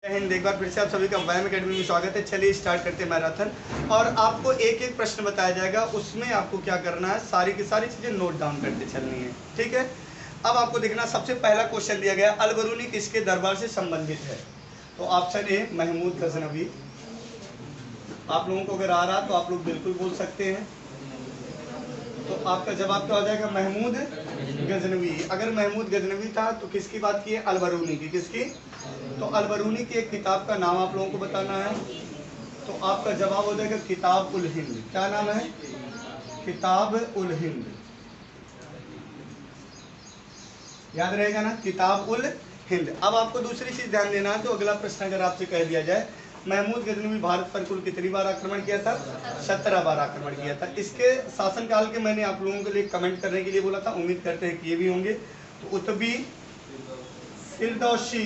जय हिंद। एक बार फिर से आप सभी का व्यायाम अकेडमी में स्वागत है। चलिए स्टार्ट करते हैं मैराथन। और आपको एक एक प्रश्न बताया जाएगा, उसमें आपको क्या करना है, सारी की सारी चीज़ें नोट डाउन करते चलनी है। ठीक है। अब आपको देखना, सबसे पहला क्वेश्चन दिया गया, अल बरूनी किसके दरबार से संबंधित है? तो ऑप्शन ए महमूद गजनवी। आप लोगों को अगर आ रहा तो आप लोग बिल्कुल बोल सकते हैं। तो आपका जवाब क्या हो जाएगा? महमूद गजनवी। अगर महमूद गजनवी था तो किसकी बात की है? अल बरूनी की। किसकी? तो अल बरूनी की एक किताब का नाम आप लोगों को बताना है। तो आपका जवाब हो जाएगा किताब उल हिंद। क्या नाम है? किताब उल हिंद। याद रहेगा ना, किताब उल हिंद। अब आपको दूसरी चीज ध्यान देना है। तो अगला प्रश्न अगर आपसे कह दिया जाए, महमूद गजनवी भारत पर कुल कितनी बार आक्रमण किया था? 17 बार आक्रमण किया था। इसके शासनकाल के मैंने आप लोगों के लिए कमेंट करने के लिए बोला था, उम्मीद करते हैं कि ये भी होंगे। तो उतबी, फिरदौसी,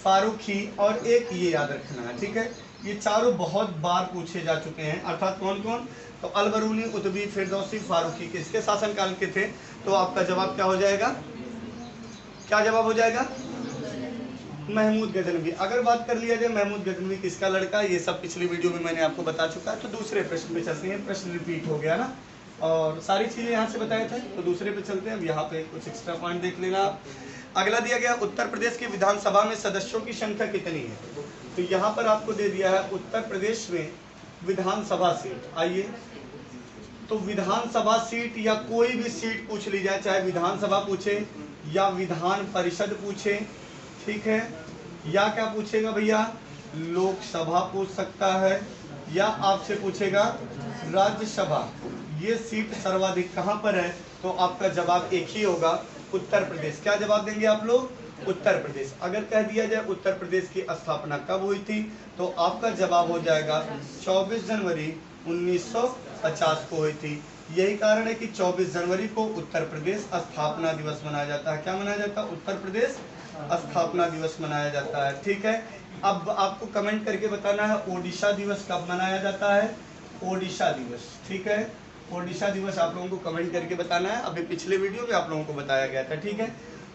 फारूकी और एक ये याद रखना है। ठीक है। ये चारों बहुत बार पूछे जा चुके हैं। अर्थात कौन कौन? तो अल बरूनी, उतबी, फिरदौसी, फारूकी किसके शासनकाल के थे? तो आपका जवाब क्या हो जाएगा? क्या जवाब हो जाएगा? महमूद गजनवी। अगर बात कर लिया जाए महमूद गजनवी किसका लड़का, ये सब पिछली वीडियो में मैंने आपको बता चुका है। तो दूसरे प्रश्न पे चलते हैं। प्रश्न रिपीट हो गया ना, और सारी चीजें यहाँ से बताए थे। तो दूसरे पे चलते हैं। अब यहाँ पे कुछ एक्स्ट्रा पॉइंट देख लेना। अगला दिया गया, उत्तर प्रदेश की विधानसभा में सदस्यों की संख्या कितनी है? तो यहाँ पर आपको दे दिया है उत्तर प्रदेश में विधानसभा सीट। आइए, तो विधानसभा सीट या कोई भी सीट पूछ ली जाए, चाहे विधानसभा पूछे या विधान परिषद पूछे, ठीक है, या क्या पूछेगा भैया, लोकसभा पूछ सकता है, या आपसे पूछेगा राज्यसभा। ये सीट सर्वाधिक कहाँ पर है? तो आपका जवाब एक ही होगा, उत्तर प्रदेश। क्या जवाब देंगे आप लोग? उत्तर प्रदेश। अगर कह दिया जाए उत्तर प्रदेश की स्थापना कब हुई थी, तो आपका जवाब हो जाएगा 24 जनवरी 1950 को हुई थी। यही कारण है कि 24 जनवरी को उत्तर प्रदेश स्थापना दिवस मनाया जाता है। क्या मनाया जाता है? उत्तर प्रदेश स्थापना दिवस मनाया जाता है। ठीक है। अब आपको कमेंट करके बताना है ओडिशा दिवस कब मनाया जाता है? ओडिशा दिवस। ठीक है, ओडिशा दिवस आप लोगों को कमेंट करके बताना है। अभी पिछले वीडियो में आप लोगों को बताया गया था। ठीक है।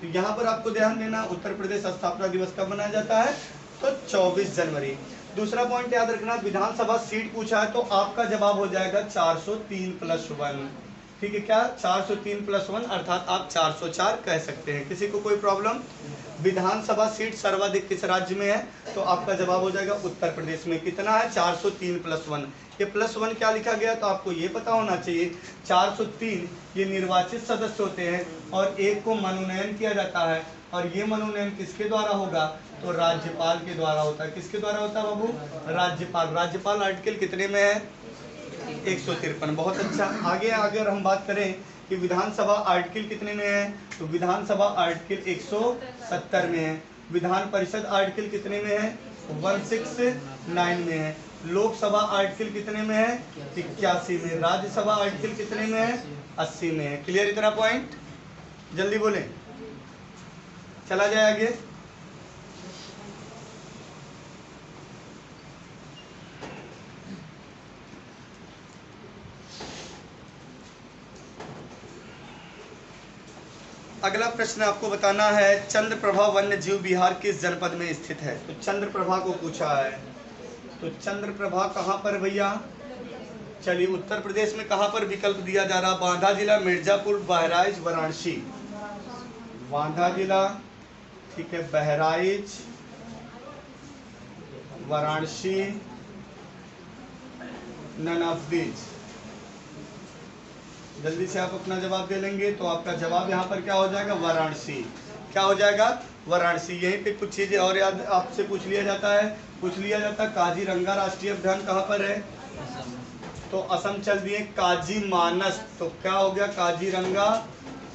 तो यहाँ पर आपको ध्यान देना, उत्तर प्रदेश स्थापना दिवस कब मनाया जाता है? तो 24 जनवरी। दूसरा पॉइंट याद रखना, विधानसभा सीट पूछा है तो आपका जवाब हो जाएगा 403+1। ठीक है। क्या? 403+1 अर्थात आप 404 कह सकते हैं। किसी को कोई प्रॉब्लम? विधानसभा सीट सर्वाधिक किस राज्य में है? तो आपका जवाब हो जाएगा उत्तर प्रदेश में। कितना है? 403+1। ये +1 क्या लिखा गया तो आपको ये पता होना चाहिए। 403 ये निर्वाचित सदस्य होते हैं और एक को मनोनयन किया जाता है, और ये मनोनयन किसके द्वारा होगा? तो राज्यपाल के द्वारा होता है। किसके द्वारा होता है बाबू? राज्यपाल। राज्यपाल आर्टिकल कितने में है? 153। बहुत अच्छा। आगे अगर हम बात करें कि विधानसभा आर्टिकल कितने में है, तो विधानसभा आर्टिकल 170 में है। विधान परिषद आर्टिकल कितने में है? 169 में है। लोकसभा आर्टिकल कितने में है? 81 में। राज्यसभा आर्टिकल कितने में है? 80 में है। क्लियर इतना पॉइंट? जल्दी बोलें, चला जाए आगे। अगला प्रश्न आपको बताना है, चंद्रप्रभा वन्य जीव विहार किस जनपद में स्थित है? तो चंद्रप्रभा को पूछा है। तो चंद्रप्रभा कहाँ पर भैया? चलिए, उत्तर प्रदेश में कहाँ पर विकल्प दिया जा रहा? बांदा जिला, मिर्जापुर, बहराइच, वाराणसी। बांदा जिला, ठीक है, Bahraich, Varanasi, none of these. जल्दी से आप अपना जवाब दे लेंगे तो आपका जवाब यहाँ पर क्या हो जाएगा? वाराणसी। क्या हो जाएगा? वाराणसी। यहीं पे कुछ चीजें और याद आपसे पूछ लिया जाता है। काजीरंगा राष्ट्रीय उद्यान कहाँ पर है? तो असम चल दिए। काजी मानस, तो क्या हो गया? काजीरंगा।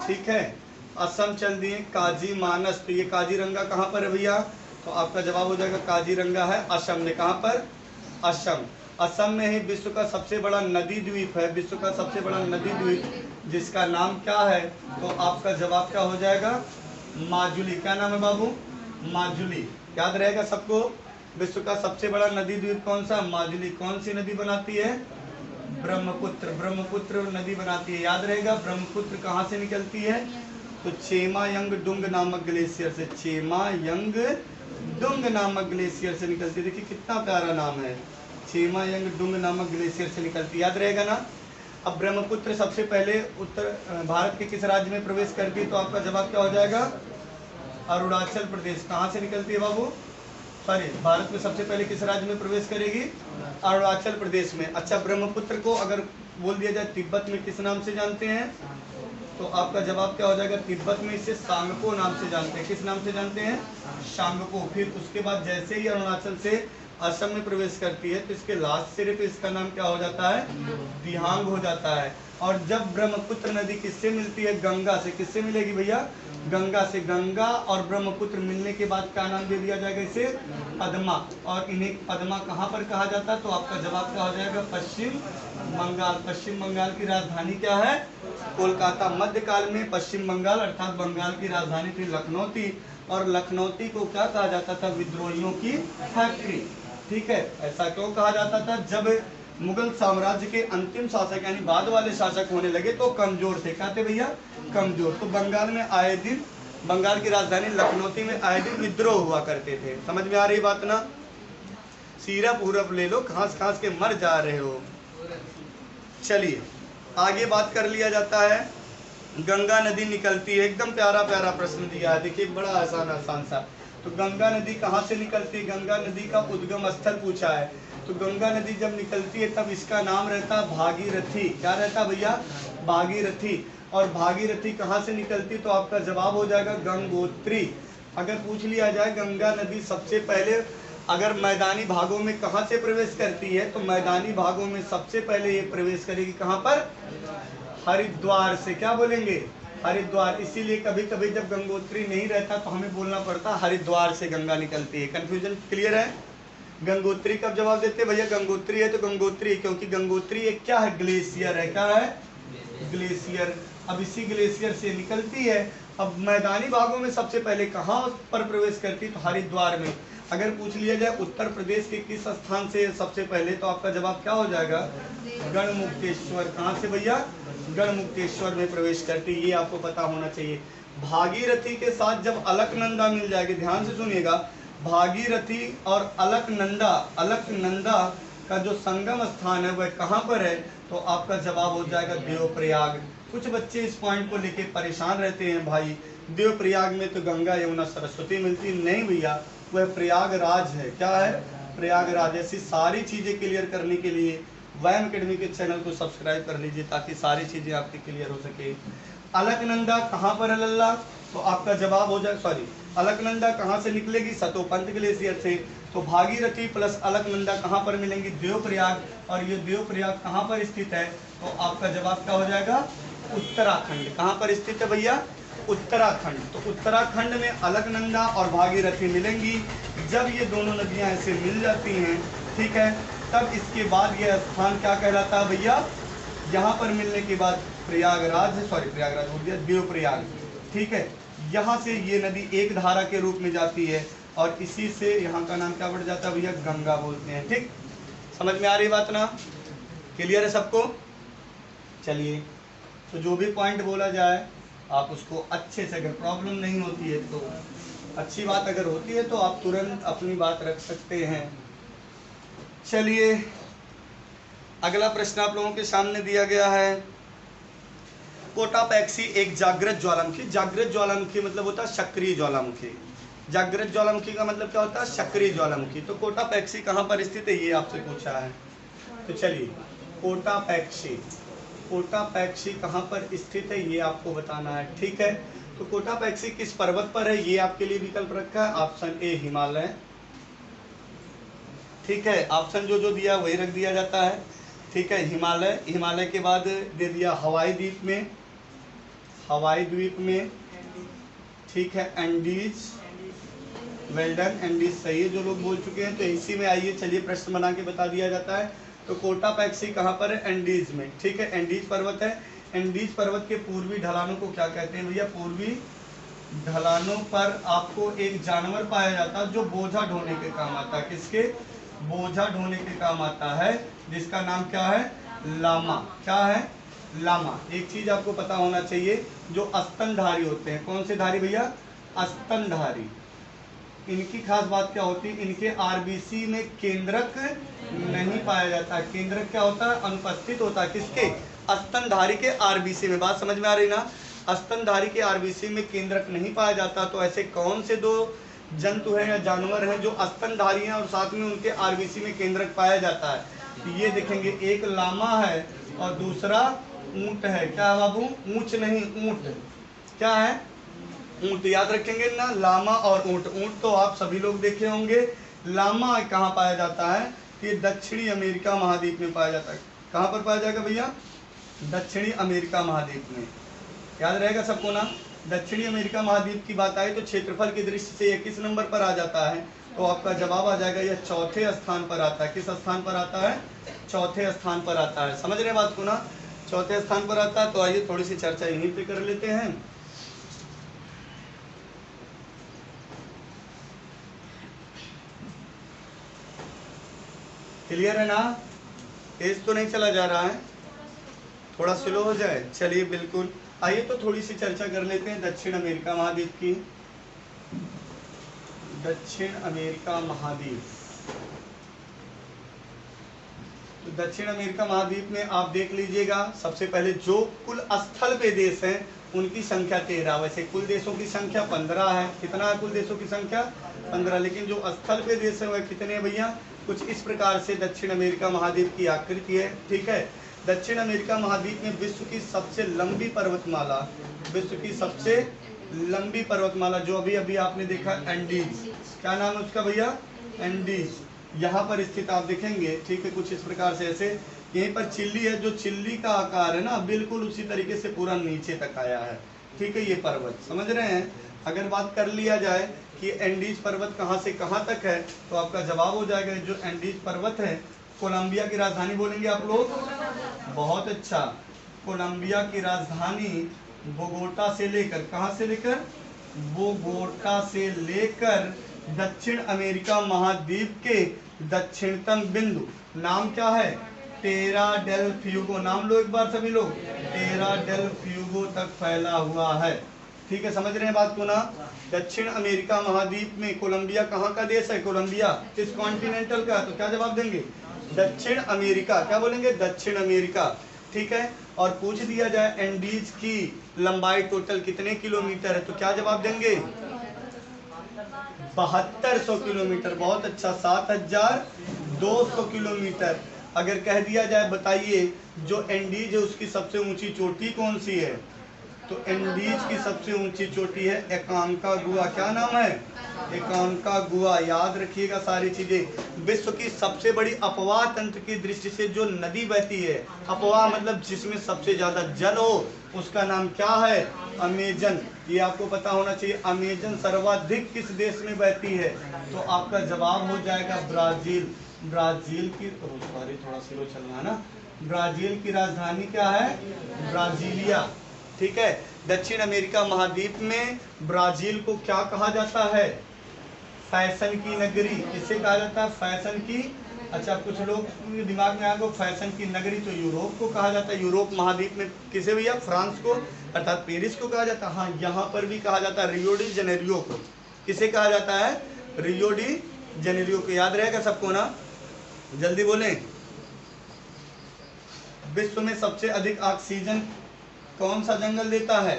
ठीक है, असम चल दिए। काजी मानस, तो ये काजीरंगा कहाँ पर है भैया? तो आपका जवाब हो जाएगा काजीरंगा है असम में। कहाँ पर? असम। असम में ही विश्व का सबसे बड़ा नदी द्वीप है। विश्व का सबसे बड़ा नदी द्वीप जिसका नाम क्या है? तो आपका जवाब क्या हो जाएगा? माजुली। क्या नाम है बाबू? माजुली। याद रहेगा सबको। विश्व का सबसे बड़ा नदी द्वीप कौन सा? माजुली। कौन सी नदी बनाती है? ब्रह्मपुत्र। ब्रह्मपुत्र नदी बनाती है। याद रहेगा। ब्रह्मपुत्र कहाँ से निकलती है? तो चेमायंग डुंग नामक ग्लेशियर से। चेमायंग डुंग नामक ग्लेशियर से निकलती है। देखिए कितना प्यारा नाम है, छेमायंग डुंग नामक ग्लेशियर से निकलती, याद रहेगा ना। अब ब्रह्मपुत्र सबसे पहले उत्तर भारत के किस राज्य में प्रवेश करती है, तो आपका जवाब क्या हो जाएगा, अरुणाचल प्रदेश। कहाँ से निकलती है बाबू, सॉरी, भारत में सबसे पहले किस राज्य में प्रवेश करेगी, अरुणाचल प्रदेश में। अच्छा, ब्रह्मपुत्र को अगर बोल दिया जाए तिब्बत में किस नाम से जानते हैं, तो आपका जवाब क्या हो जाएगा, तिब्बत में इसे सांगपो नाम से जानते हैं। किस नाम से जानते हैं, सांगपो। फिर उसके बाद जैसे ही अरुणाचल से असम में प्रवेश करती है तो इसके लास्ट सिरे पे इसका नाम क्या हो जाता है, दिहांग हो जाता है। और जब ब्रह्मपुत्र नदी किससे मिलती है, गंगा से। किससे मिलेगी भैया, गंगा से। गंगा और ब्रह्मपुत्र मिलने के बाद क्या नाम दे दिया जाएगा इसे, पद्मा। और इन्हें पद्मा कहाँ पर कहा जाता है, तो आपका जवाब क्या हो जाएगा, पश्चिम बंगाल। पश्चिम बंगाल की राजधानी क्या है, कोलकाता। मध्यकाल में पश्चिम बंगाल अर्थात बंगाल की राजधानी थी लखनऊ थी, और लखनऊ को क्या कहा जाता था, विद्रोहियों की फैक्ट्री। ठीक है, ऐसा क्यों कहा जाता था, जब मुगल साम्राज्य के अंतिम शासक यानी बाद वाले शासक होने लगे तो कमजोर थे। क्या थे भैया, कमजोर। तो बंगाल में आए दिन, बंगाल की राजधानी लखनऊ में आए दिन विद्रोह हुआ करते थे। समझ में आ रही बात ना, सिरप उरप ले लो, खांस खांस के मर जा रहे हो। चलिए आगे बात कर लिया जाता है। गंगा नदी निकलती है, एकदम प्यारा प्यारा प्रश्न दिया है, देखिए बड़ा आसान आसान सा। तो गंगा नदी कहाँ से निकलती है, गंगा नदी का उद्गम स्थल पूछा है। तो गंगा नदी जब निकलती है तब इसका नाम रहता है भागीरथी। क्या रहता भैया, भागीरथी। और भागीरथी कहाँ से निकलती, तो आपका जवाब हो जाएगा गंगोत्री। अगर पूछ लिया जाए गंगा नदी सबसे पहले अगर मैदानी भागों में कहाँ से प्रवेश करती है, तो मैदानी भागों में सबसे पहले ये प्रवेश करेगी कहाँ पर, हरिद्वार से। क्या बोलेंगे, हरिद्वार। इसीलिए कभी कभी जब गंगोत्री नहीं रहता तो हमें बोलना पड़ता हरिद्वार से गंगा निकलती है। कंफ्यूजन क्लियर है। गंगोत्री कब जवाब देते हैं भैया, गंगोत्री है तो गंगोत्री, क्योंकि गंगोत्री एक क्या है, ग्लेशियर है। क्या है, ग्लेशियर। अब इसी ग्लेशियर से निकलती है। अब मैदानी भागों में सबसे पहले कहाँ पर प्रवेश करती, तो हरिद्वार में। अगर पूछ लिया जाए उत्तर प्रदेश के किस स्थान से सबसे पहले, तो आपका जवाब क्या हो जाएगा, गढ़मुक्तेश्वर। कहाँ से भैया, गढ़मुक्तेश्वर में प्रवेश करती, ये आपको पता होना चाहिए। भागीरथी के साथ जब अलकनंदा मिल जाएगी, ध्यान से सुनिएगा, भागीरथी और अलकनंदा का जो संगम स्थान है वह कहाँ पर है, तो आपका जवाब हो जाएगा देवप्रयाग। कुछ बच्चे इस पॉइंट को लेके परेशान रहते हैं, भाई देवप्रयाग में तो गंगा यमुना सरस्वती मिलती, नहीं भैया, वह प्रयागराज है। क्या है, प्रयागराज। ऐसी सारी चीजें क्लियर करने के लिए वैम अकेडमी के चैनल को सब्सक्राइब कर लीजिए ताकि सारी चीजें आपकी क्लियर हो सके। अलकनंदा कहाँ पर है लल्ला, तो आपका जवाब हो जाए, सॉरी, अलकनंदा कहाँ से निकलेगी, सतोपंत ग्लेशियर से। तो भागीरथी प्लस अलकनंदा कहाँ पर मिलेंगी, देवप्रयाग। और ये देवप्रयाग कहाँ पर स्थित है, तो आपका जवाब क्या हो जाएगा, उत्तराखंड। कहाँ पर स्थित है भैया, उत्तराखंड। तो उत्तराखंड में अलकनंदा और भागीरथी मिलेंगी। जब ये दोनों नदियां ऐसे मिल जाती हैं, ठीक है, तब इसके बाद यह स्थान क्या कहलाता है भैया, यहाँ पर मिलने के बाद प्रयागराज है, सॉरी प्रयागराज बोल दिया, देवप्रयाग। ठीक है, यहाँ से ये नदी एक धारा के रूप में जाती है और इसी से यहाँ का नाम क्या बढ़ जाता है भैया, गंगा बोलते हैं। ठीक, समझ में आ रही बात ना, क्लियर है सबको। चलिए, तो जो भी पॉइंट बोला जाए आप उसको अच्छे से, अगर प्रॉब्लम नहीं होती है तो अच्छी बात, अगर होती है तो आप तुरंत अपनी बात रख सकते हैं। चलिए अगला प्रश्न आप लोगों के सामने दिया गया है। कोटापैक्सी एक जागृत ज्वालामुखी, जागृत ज्वालामुखी मतलब होता है सक्रिय ज्वालामुखी, जागृत ज्वालामुखी का मतलब क्या होता है, सक्रिय ज्वालामुखी। तो कोटापैक्सी कहाँ पर स्थित है, ये आपसे पूछा है। तो चलिए, कोटापैक्सी कहाँ पर स्थित है ये आपको बताना है। ठीक है, तो कोटापैक्सी किस पर्वत पर है, ये आपके लिए विकल्प रखा है। ऑप्शन ए हिमालय, ठीक है, ऑप्शन जो दिया वही रख दिया जाता है। ठीक है, हिमालय, हिमालय के बाद दे दिया हवाई द्वीप में, हवाई द्वीप में, ठीक है, एंडीज, वेल्डन, एंडीज सही है जो लोग बोल चुके हैं। तो इसी में आइए, चलिए प्रश्न बना के बता दिया जाता है। तो कोटापैक्सी कहाँ पर है, एंडीज में। ठीक है, एंडीज पर्वत है। एंडीज पर्वत के पूर्वी ढलानों को क्या कहते हैं भैया, पूर्वी ढलानों पर आपको एक जानवर पाया जाता है जो बोझा ढोने के काम आता है। किसके, बोझा ढोने के काम आता है, जिसका नाम क्या है, लामा। क्या है, लामा। एक चीज आपको पता होना चाहिए, जो स्तनधारी होते हैं, कौन से धारी भैया, स्तनधारी, इनकी खास बात क्या होती है, इनके आरबीसी में केंद्रक नहीं पाया जाता। केंद्रक क्या होता है, अनुपस्थित होता है किसके, स्तनधारी के आरबीसी में। बात समझ में आ रही ना, स्तनधारी के आरबीसी में केंद्रक नहीं पाया जाता। तो ऐसे कौन से दो जंतु हैं या जानवर हैं जो स्तनधारी हैं और साथ में उनके आरबीसी में केंद्रक पाया जाता है? तो ये देखेंगे, एक लामा है और दूसरा ऊंट है। क्या है बाबू, ऊंच नहीं ऊंट, क्या है, ऊंट। याद रखेंगे ना, लामा और ऊंट। ऊंट तो आप सभी लोग देखे होंगे। लामा कहाँ पाया जाता है, ये दक्षिणी अमेरिका महाद्वीप में पाया जाता है। कहाँ पर पाया जाएगा भैया, दक्षिणी अमेरिका महाद्वीप में। याद रहेगा सबको ना। दक्षिणी अमेरिका महाद्वीप की बात आए तो क्षेत्रफल की दृष्टि से ये किस नंबर पर आ जाता है, तो आपका जवाब आ जाएगा यह चौथे स्थान पर आता है। किस स्थान पर आता है, चौथे स्थान पर आता है। समझ रहे बात को ना, चौथे स्थान पर आता है। तो आइए थोड़ी सी चर्चा यहीं पे कर लेते हैं। क्लियर है ना, तेज तो नहीं चला जा रहा है, थोड़ा स्लो हो जाए, चलिए बिल्कुल। आइए तो थोड़ी सी चर्चा कर लेते हैं दक्षिण अमेरिका महाद्वीप की। दक्षिण अमेरिका महाद्वीप, तो दक्षिण अमेरिका महाद्वीप में आप देख लीजिएगा, सबसे पहले जो कुल स्थल पे देश हैं उनकी संख्या 13। वैसे कुल देशों की संख्या 15 है। कितना है कुल देशों की संख्या, 15। लेकिन जो स्थल पे देश है वह कितने हैं भैया, कुछ इस प्रकार से दक्षिण अमेरिका महाद्वीप की आकृति है। ठीक है, दक्षिण अमेरिका महाद्वीप में विश्व की सबसे लंबी पर्वतमाला, विश्व की सबसे लंबी पर्वतमाला जो अभी अभी आपने देखा, एंडीज। क्या नाम है उसका भैया, एंडीज। यहाँ पर स्थित आप देखेंगे। ठीक है, कुछ इस प्रकार से ऐसे यहीं पर चिल्ली है, जो चिल्ली का आकार है ना, बिल्कुल उसी तरीके से पूरा नीचे तक आया है। ठीक है, ये पर्वत समझ रहे हैं। अगर बात कर लिया जाए कि एंडीज पर्वत कहाँ से कहाँ तक है, तो आपका जवाब हो जाएगा जो एंडीज पर्वत है, कोलंबिया की राजधानी बोलेंगे आप लोग, बहुत अच्छा। कोलंबिया की राजधानी बोगोटा से लेकर, कहाँ से लेकर, बोगोटा से लेकर दक्षिण अमेरिका महाद्वीप के दक्षिणतम बिंदु, नाम क्या है, टेरा डेल फ्यूगो। नाम लो एक बार सभी लोग, टेरा डेल फ्यूगो तक फैला हुआ है। ठीक है, समझ रहे हैं बात को ना। दक्षिण अमेरिका महाद्वीप में कोलंबिया कहाँ का देश है, कोलंबिया किस कॉन्टिनेंटल का, तो क्या जवाब देंगे, दक्षिण अमेरिका। क्या बोलेंगे, दक्षिण अमेरिका। ठीक है, और पूछ दिया जाए एंडीज की लंबाई टोटल कितने किलोमीटर है, तो क्या जवाब देंगे, 7200 किलोमीटर। बहुत अच्छा, 7200 किलोमीटर। अगर कह दिया जाए बताइए जो एंडीज है उसकी सबसे ऊंची चोटी कौन सी है, तो एंडीज की सबसे ऊंची चोटी है एकांकागुआ। क्या नाम है, एकांकागुआ। याद रखिएगा सारी चीजें। विश्व की सबसे बड़ी अपवाह तंत्र की दृष्टि से जो नदी बहती है, अपवाह मतलब जिसमें सबसे ज्यादा जल हो, उसका नाम क्या है, अमेजन। ये आपको पता होना चाहिए। अमेजन सर्वाधिक किस देश में बहती है, तो आपका जवाब हो जाएगा ब्राजील। ब्राजील की, सॉरी थोड़ा स्लो चलना है ना, ब्राजील की राजधानी क्या है, ब्राजीलिया। ठीक है, दक्षिण अमेरिका महाद्वीप में ब्राजील को क्या कहा जाता है, फैशन की नगरी। किसे कहा जाता है, फैशन की। अच्छा, कुछ लोग दिमाग में आएगा फैशन की नगरी, तो यूरोप को कहा जाता है। यूरोप महाद्वीप में किसे भैया, फ्रांस को अर्थात पेरिस को कहा जाता है। हाँ, यहाँ पर भी कहा जाता है रियो डी जेनेरियो को। किसे कहा जाता है, रियो डी जेनेरियो को। याद रहेगा सबको ना, जल्दी बोलें। विश्व में सबसे अधिक ऑक्सीजन कौन सा जंगल देता है,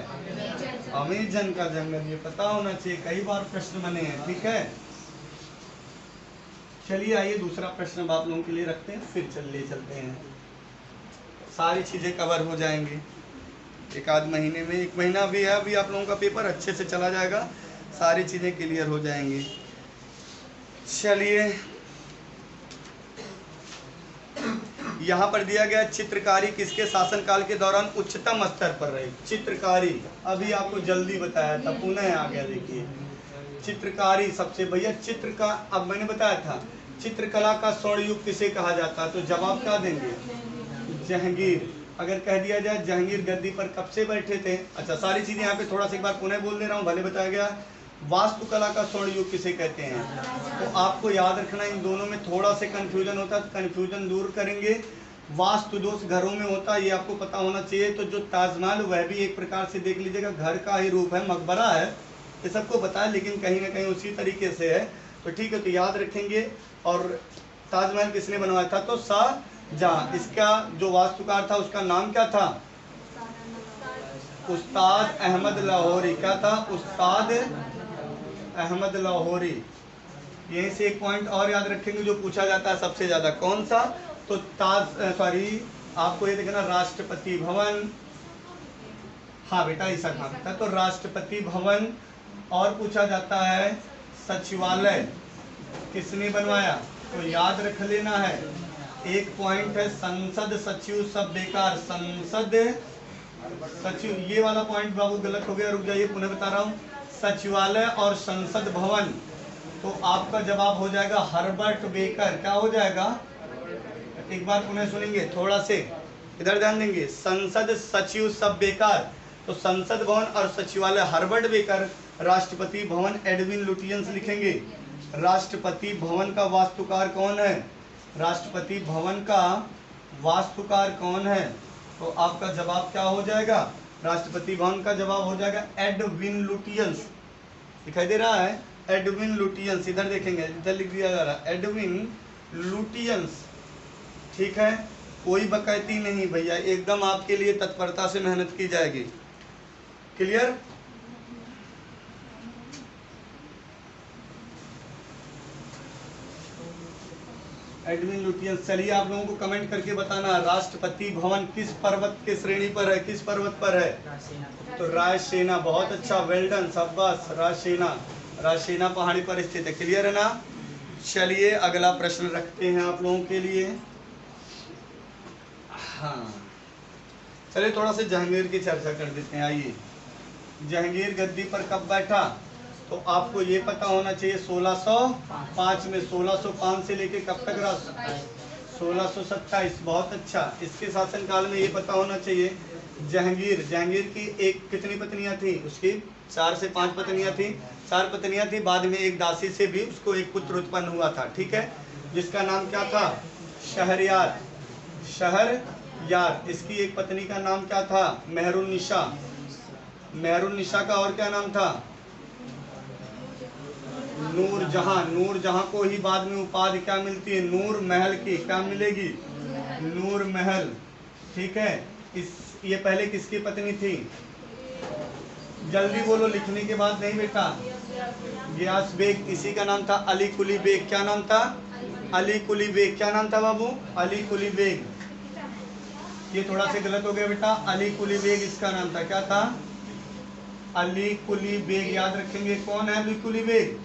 अमेजन का जंगल। ये पता होना चाहिए, कई बार प्रश्न बने हैं। ठीक है, चलिए आइए दूसरा प्रश्न आप लोगों के लिए रखते हैं, फिर चलते हैं। सारी चीजें कवर हो जाएंगी एक आध महीने में। एक महीना भी है अभी, आप लोगों का पेपर अच्छे से चला जाएगा, सारी चीजें क्लियर हो जाएंगी। चलिए, यहाँ पर दिया गया चित्रकारी किसके शासनकाल के दौरान उच्चतम स्तर पर रही। चित्रकारी अभी आपको जल्दी बताया था, पुनः आ गया। देखिए चित्रकारी सबसे, भैया चित्र का, अब मैंने बताया था चित्रकला का स्वर्ण युग किसे कहा जाता है, तो जवाब क्या देंगे, जहांगीर। अगर कह दिया जाए जहांगीर गद्दी पर कब से बैठे थे। अच्छा, सारी चीजें यहाँ पे थोड़ा सा एक बार पुनः बोल दे रहा हूँ, भले बताया गया। वास्तुकला का स्वर्ण युग किसे कहते हैं, तो आपको याद रखना इन दोनों में थोड़ा सा कंफ्यूजन होता है, कंफ्यूजन दूर करेंगे। वास्तु दोष घरों में होता है, ये आपको पता होना चाहिए। तो जो ताजमहल वह भी एक प्रकार से देख लीजिएगा घर का ही रूप है, मकबरा है। ये सबको बताया, लेकिन कहीं ना कहीं उसी तरीके से है। तो ठीक है, तो याद रखेंगे। और ताजमहल किसने बनवाया था? तो शाहजहां। इसका जो वास्तुकार था उसका नाम क्या था? उस्ताद अहमद लाहौरी। क्या था? उस्ताद अहमद लाहौरी। यहीं से एक पॉइंट और याद रखेंगे जो पूछा जाता है सबसे ज्यादा, कौन सा? तो आपको ये देखना, राष्ट्रपति भवन। हाँ बेटा, ईसा खान था। तो राष्ट्रपति भवन। और पूछा जाता है सचिवालय किसने बनवाया? तो याद रख लेना है, एक पॉइंट है संसद सचिव, सब बेकार। संसद सचिव, ये वाला पॉइंट बाबू गलत हो गया, रुक जाइए, पुनः बता रहा हूँ। सचिवालय और संसद भवन, तो आपका जवाब हो जाएगा हर्बर्ट बेकर। क्या हो जाएगा? एक बार पुनः सुनेंगे, थोड़ा से इधर ध्यान देंगे। संसद सचिव सब बेकार, तो संसद भवन और सचिवालय Herbert baker. Rashtrapati Bhavan Edwin Lutyens लिखेंगे। राष्ट्रपति भवन का वास्तुकार कौन है? राष्ट्रपति भवन का वास्तुकार कौन है? तो आपका जवाब क्या हो जाएगा? राष्ट्रपति भवन का जवाब हो जाएगा एडविन लुटियंस। दिखाई दे रहा है? एडविन लुटियंस, इधर देखेंगे, इधर लिख दिया जा रहा है एडविन लुटियंस। ठीक है, कोई बकैती नहीं भैया, एकदम आपके लिए तत्परता से मेहनत की जाएगी। क्लियर? Edwin Lutyens. चलिए आप लोगों को कमेंट करके बताना, राष्ट्रपति भवन किस पर्वत के श्रेणी पर है? किस पर्वत पर है? तो रायसेना। बहुत अच्छा, वेल डन, शाबाश। रायसेना, रायसेना पहाड़ी पर स्थित है। क्लियर है ना? चलिए अगला प्रश्न रखते हैं आप लोगों के लिए। हाँ, चलिए थोड़ा सा जहांगीर की चर्चा कर देते हैं। आइए, जहांगीर गद्दी पर कब बैठा? तो आपको ये पता होना चाहिए 1605 में। 1605 से लेके कब तक रहा? 1627। बहुत अच्छा। इसके शासनकाल में ये पता होना चाहिए जहांगीर की एक कितनी पत्नियां थी? उसकी 4 से 5 पत्नियां थी। 4 पत्नियां थी, बाद में एक दासी से भी उसको एक पुत्र उत्पन्न हुआ था। ठीक है, जिसका नाम क्या था? शहरयार। शहरयार। इसकी एक पत्नी का नाम क्या था? मेहरुन्निसा। मेहरुन्निसा का और क्या नाम था? नूरजहां। नूरजहां को ही बाद में उपाधि क्या मिलती है? नूर महल की। क्या मिलेगी? नूर महल। ठीक है, ये पहले किसकी पत्नी थी? जल्दी बोलो, लिखने के बाद नहीं बेटा। गियास बेग। इसी का नाम था अली कुली बेग। क्या नाम था? अली कुली बेग। क्या नाम था बाबू? अली कुली बेग। ये थोड़ा से गलत हो गया बेटा, अली कुली बेग इसका नाम था। क्या था? अली कुली बेग। याद रखेंगे, कौन है अली कुली बेग?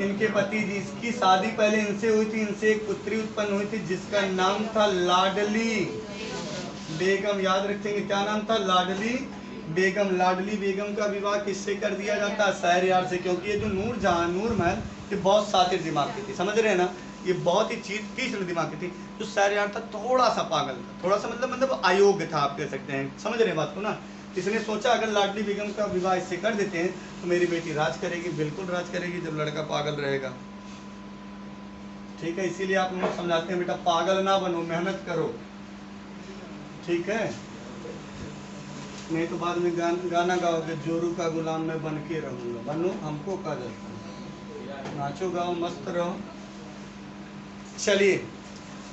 इनके पति जी। इसकी शादी पहले इनसे हुई थी, इनसे एक पुत्री उत्पन्न हुई थी जिसका नाम था लाडली बेगम। याद रखेंगे, क्या नाम था? लाडली बेगम। लाडली बेगम का विवाह किससे कर दिया जाता है? शहरयार से। क्योंकि ये जो नूरजहां, नूर महल, ये बहुत शातिर दिमाग की थी, समझ रहे हैं ना? ये बहुत ही तीक्ष्ण दिमाग की थी। जो शहरयार था थोड़ा सा पागल था, थोड़ा सा मतलब अयोग्य था, आप कह सकते हैं। समझ रहे हैं बात को ना? इसने सोचा अगर लाडली बेगम का विवाह इससे कर देते हैं तो मेरी बेटी राज करेगी। बिल्कुल राज करेगी जब लड़का पागल रहेगा। ठीक है, इसीलिए आप लोग समझाते हैं बेटा पागल ना बनो, मेहनत करो। ठीक है, नहीं तो बाद में गाना गाओगे, जोरू का गुलाम मैं बन के रहूंगा। बनो, हमको कहा जाता है। नाचो गाओ, मस्त रहो। चलिए,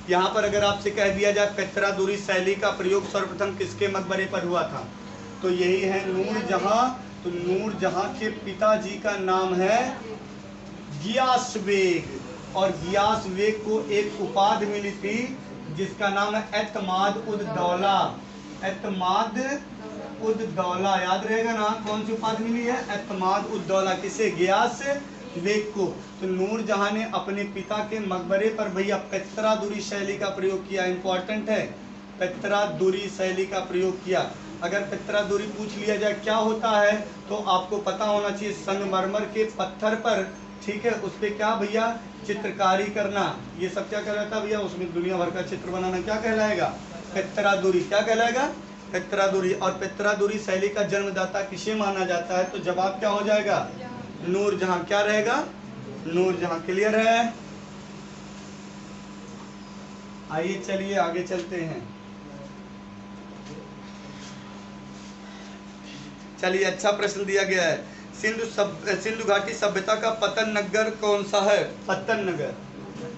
यहाँ पर अगर आपसे कह दिया जाए पेत्रा दूरी शैली का प्रयोग सर्वप्रथम किसके मकबरे पर हुआ था? तो यही है नूरजहां। तो नूरजहां के पिताजी का नाम है गियास बेग, और गियास बेग को एक उपाधि मिली थी जिसका नाम है एतमाद उद दौला। एतमाद उद दौला, याद रहेगा ना? कौन सी उपाधि मिली है? एतमाद उद दौला। किसे? गियास बेग को। तो नूरजहां ने अपने पिता के मकबरे पर भैया पेत्रा दूरी शैली का प्रयोग किया। इंपॉर्टेंट है, पेत्रा दूरी शैली का प्रयोग किया। अगर पेत्रा दूरी पूछ लिया जाए क्या होता है तो आपको पता होना चाहिए संगमरमर के पत्थर पर, ठीक है, उस पर क्या भैया? चित्रकारी करना। ये सब क्या कहलाता है भैया? उसमें दुनिया भर का चित्र बनाना क्या कहलाएगा? पेत्रा दूरी। क्या कहलाएगा? पेत्रा दूरी। और पेत्रा दूरी शैली का जन्मदाता किसे माना जाता है? तो जवाब क्या हो जाएगा? नूरजहां। क्या रहेगा? नूरजहां। क्लियर है? आइए चलिए आगे चलते हैं। चलिए, अच्छा प्रश्न दिया गया है। सिंधु घाटी सभ्यता का पतन नगर कौन सा है? पत्तन नगर।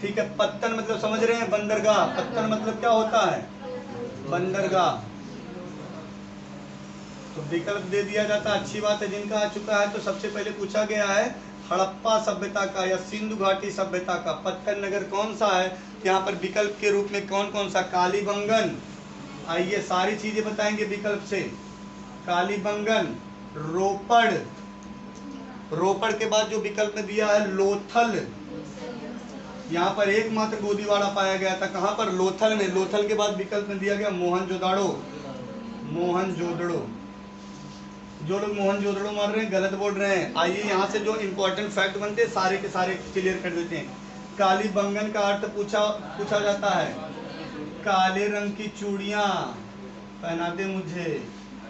ठीक है, पत्तन मतलब समझ रहे हैं, बंदरगाह। पत्तन मतलब क्या होता है? बंदरगाह। तो विकल्प दे दिया जाता है, अच्छी बात है। जिनका आ चुका है तो सबसे पहले पूछा गया है हड़प्पा सभ्यता का या सिंधु घाटी सभ्यता का पत्तन नगर कौन सा है। यहाँ पर विकल्प के रूप में कौन कौन सा? कालीबंगन, आइए सारी चीजें बताएंगे विकल्प से। कालीबंगन, रोपड़, रोपड़ के बाद जो विकल्प में दिया है लोथल, यहाँ पर एकमात्र गोदीवाड़ा पाया गया था। कहाँ पर? लोथल में। लोथल के बाद विकल्प में दिया गया मोहनजोदाड़ो। मोहनजोदड़ो, जो लोग मोहनजोदड़ो मार रहे हैं गलत बोल रहे हैं। आइए यहाँ से जो इंपॉर्टेंट फैक्ट बनते हैं सारे के सारे क्लियर कर देते हैं। कालीबंगन का अर्थ पूछा जाता है काले रंग की चूड़ियां पहना दे मुझे,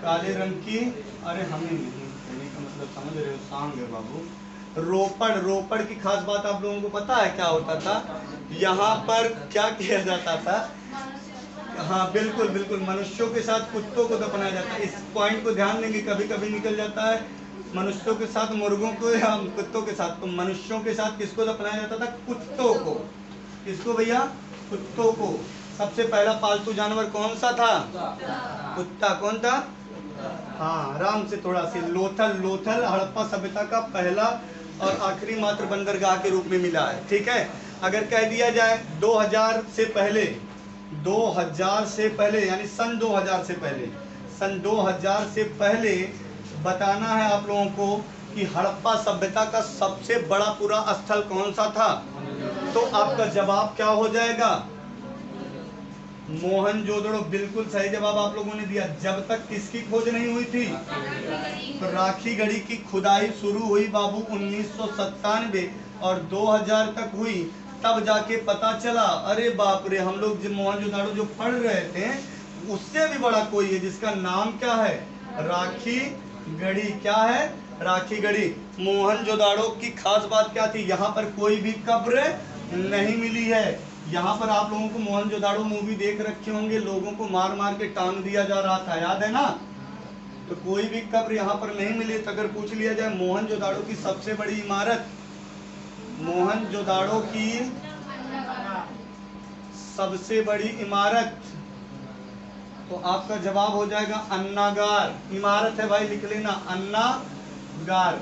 काले रंग की। अरे हमें नहीं कहने का मतलब समझ रहे हो, सांग है बाबू। रोपड़, रोपड़ की खास बात आप लोगों को पता है क्या होता था? यहाँ पर क्या किया जाता था? हाँ बिल्कुल बिल्कुल, मनुष्यों के साथ कुत्तों को दफनाया जाता है। इस पॉइंट को ध्यान देंगे, कभी कभी निकल जाता है मनुष्यों के साथ मुर्गों को या कुत्तों के साथ। तो मनुष्यों के साथ किसको दफनाया जाता था? कुत्तों को। किसको भैया? कुत्तों को। सबसे पहला पालतू जानवर कौन सा था? कुत्ता। कौन था? हाँ, आराम से थोड़ा सी। लोथल, लोथल हड़प्पा सभ्यता का पहला और आखिरी मात्र बंदरगाह के रूप में मिला है। ठीक है, अगर कह दिया जाए 2000 से पहले, 2000 से पहले यानी सन 2000 से पहले, सन 2000 से पहले बताना है आप लोगों को कि हड़प्पा सभ्यता का सबसे बड़ा पूरा स्थल कौन सा था, तो आपका जवाब क्या हो जाएगा? मोहनजोदड़ो। बिल्कुल सही जवाब आप लोगों ने दिया। जब तक किसकी खोज नहीं हुई थी? तो राखीगढ़ी की खुदाई शुरू हुई बाबू 1997 और 2000 तक हुई, तब जाके पता चला अरे बाप रे, हम लोग जो मोहनजोदड़ो जो पढ़ रहे थे उससे भी बड़ा कोई है जिसका नाम क्या है? राखीगढ़ी। क्या है? राखीगढ़ी। मोहनजोदड़ो की खास बात क्या थी? यहाँ पर कोई भी कब्र नहीं मिली है। यहाँ पर आप लोगों को मोहनजोदड़ो मूवी देख रखे होंगे, लोगों को मार मार के टांग दिया जा रहा था, याद है ना? तो कोई भी कब्र यहाँ पर नहीं मिली। तो अगर पूछ लिया जाए मोहनजोदड़ो की सबसे बड़ी इमारत, मोहनजोदड़ो की सबसे बड़ी इमारत, तो आपका जवाब हो जाएगा अन्नागार। इमारत है भाई, लिख लेना अन्नागार।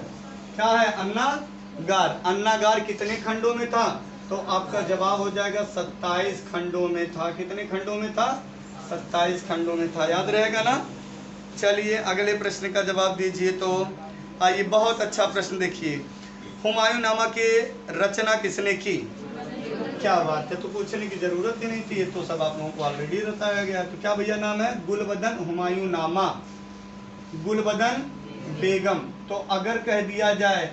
क्या है? अन्नागार। अन्नागार कितने खंडों में था? तो आपका जवाब हो जाएगा 27 खंडों में था। कितने खंडों में था? 27 खंडों में था। याद रहेगा ना? चलिए अगले प्रश्न का जवाब दीजिए। तो आइए, बहुत अच्छा प्रश्न देखिए। हुमायूंनामा की रचना किसने की? क्या बात है, तो पूछने की जरूरत ही नहीं थी, ये तो सब आप लोगों को ऑलरेडी बताया गया। तो क्या भैया नाम है? गुलबदन हुमायूंनामा, गुलबदन बेगम। तो अगर कह दिया जाए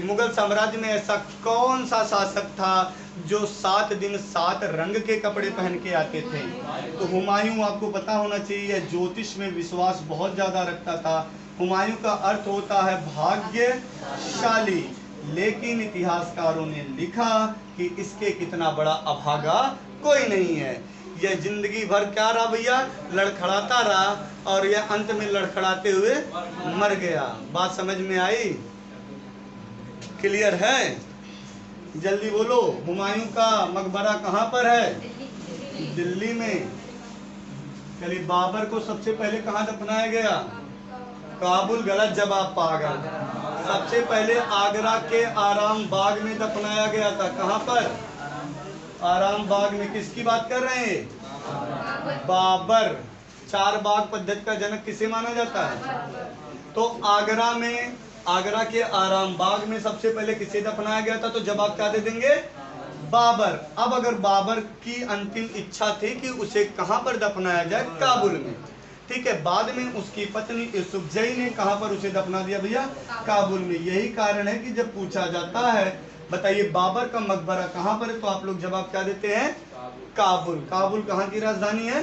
मुगल साम्राज्य में ऐसा कौन सा शासक था जो 7 दिन 7 रंग के कपड़े पहन के आते थे? तो हुमायूं, आपको पता होना चाहिए, ज्योतिष में विश्वास बहुत ज्यादा रखता था। हुमायूं का अर्थ होता है भाग्यशाली, लेकिन इतिहासकारों ने लिखा कि इसके कितना बड़ा अभागा कोई नहीं है। यह जिंदगी भर क्या रहा भैया? लड़खड़ाता रहा, और यह अंत में लड़खड़ाते हुए मर गया। बात समझ में आई? क्लियर है? जल्दी बोलो। हुमायूं का मकबरा कहाँ पर है? दिल्ली में। चलिए, बाबर को सबसे पहले कहाँ दफनाया गया? काबुल। गलत जवाब, पागल। सबसे पहले आगरा के आराम बाग में दफनाया गया था। कहाँ पर? आराम बाग में। किसकी बात कर रहे हैं? बाबर। 4 बाग पद्धति का जनक किसे माना जाता है? तो आगरा में, आगरा के आराम बाग में सबसे पहले किसे दफनाया गया था? तो जवाब क्या दे देंगे? बाबर। अब अगर बाबर की अंतिम इच्छा थी कि उसे कहां पर दफनाया जाए? काबुल में। ठीक है, बाद में उसकी पत्नी यूसुफजई ने कहां पर उसे दफना दिया भैया? काबुल में। यही कारण है कि जब पूछा जाता है बताइए बाबर का मकबरा कहां पर है, तो आप लोग जवाब क्या देते हैं? काबुल। काबुल कहां की राजधानी है?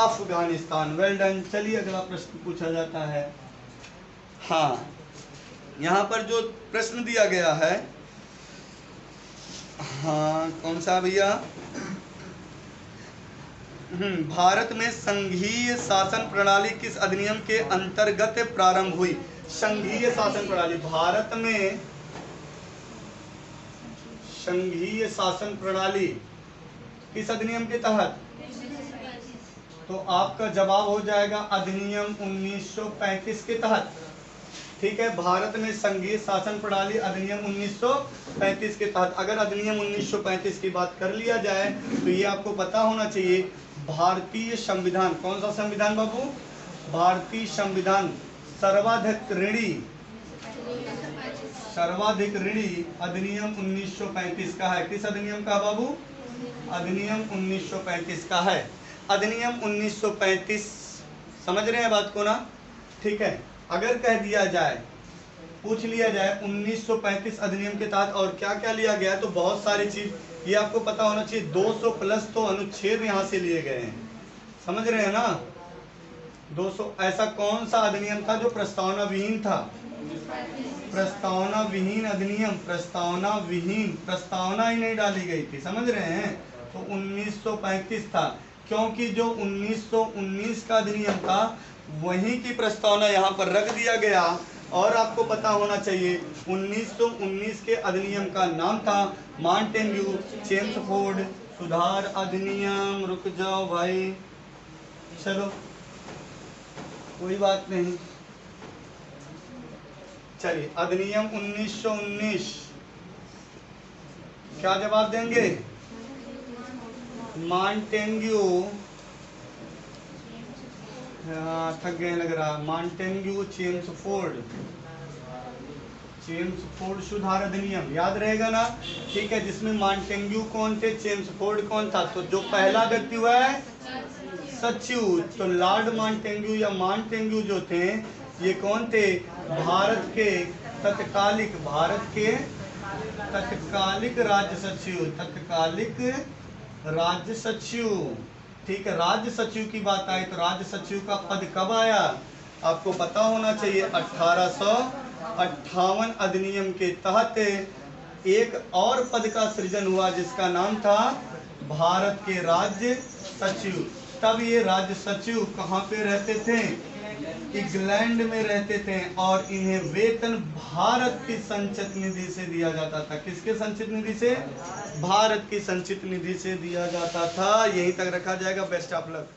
अफगानिस्तान। Well done. चलिए अगला प्रश्न पूछा जाता है। हाँ, यहाँ पर जो प्रश्न दिया गया है, हाँ कौन सा भैया? भारत में संघीय शासन प्रणाली किस अधिनियम के अंतर्गत प्रारंभ हुई? संघीय शासन प्रणाली, भारत में संघीय शासन प्रणाली किस अधिनियम के तहत? तो आपका जवाब हो जाएगा अधिनियम 1935 के तहत। ठीक है, भारत में संघीय शासन प्रणाली अधिनियम 1935 के तहत। अगर अधिनियम 1935 की बात कर लिया जाए तो ये आपको पता होना चाहिए, भारतीय संविधान, कौन सा संविधान बाबू? भारतीय संविधान सर्वाधिक ऋणी अधिनियम 1935 का है। किस अधिनियम का बाबू? अधिनियम 1935 का है। अधिनियम 1935, समझ रहे हैं बात को ना? ठीक है, अगर कह दिया जाए, पूछ लिया जाए 1935 अधिनियम के तहत और क्या क्या लिया गया, तो बहुत सारी चीज ये आपको पता होना चाहिए। 200 प्लस तो अनुच्छेद यहाँ से लिए गए हैं, समझ रहे हैं ना? 200। ऐसा कौन सा अधिनियम था जो प्रस्तावना विहीन था? प्रस्तावना विहीन अधिनियम, प्रस्तावना ही नहीं डाली गई थी, समझ रहे हैं? तो 1935 था, क्योंकि जो 1919 का अधिनियम था वहीं की प्रस्तावना यहाँ पर रख दिया गया। और आपको पता होना चाहिए 1919 के अधिनियम का नाम था मॉन्टेग्यू चेम्सफोर्ड सुधार अधिनियम। रुक जाओ भाई, चलो कोई बात नहीं, चलिए अधिनियम 1919, क्या जवाब देंगे? मॉन्टेग्यू, थक गए लग रहा, मॉन्टेग्यू चेम्सफोर्ड सुधार अधिनियम, याद रहेगा ना? ठीक है, जिसमें मॉन्टेग्यू कौन थे, चेम्सफोर्ड कौन था? तो जो पहला व्यक्ति हुआ है सचिव, तो लॉर्ड मॉन्टेग्यू या मॉन्टेग्यू जो थे ये कौन थे? भारत के तत्कालिक राज्य सचिव। ठीक है, राज्य सचिव की बात आई तो राज्य सचिव का पद कब आया? आपको पता होना चाहिए 1858 अधिनियम के तहत एक और पद का सृजन हुआ जिसका नाम था भारत के राज्य सचिव। तब ये राज्य सचिव कहाँ पे रहते थे? इंग्लैंड में रहते थे और इन्हें वेतन भारत की संचित निधि से दिया जाता था। किसके संचित निधि से? भारत की संचित निधि से दिया जाता था। यहीं तक रखा जाएगा। Best of luck.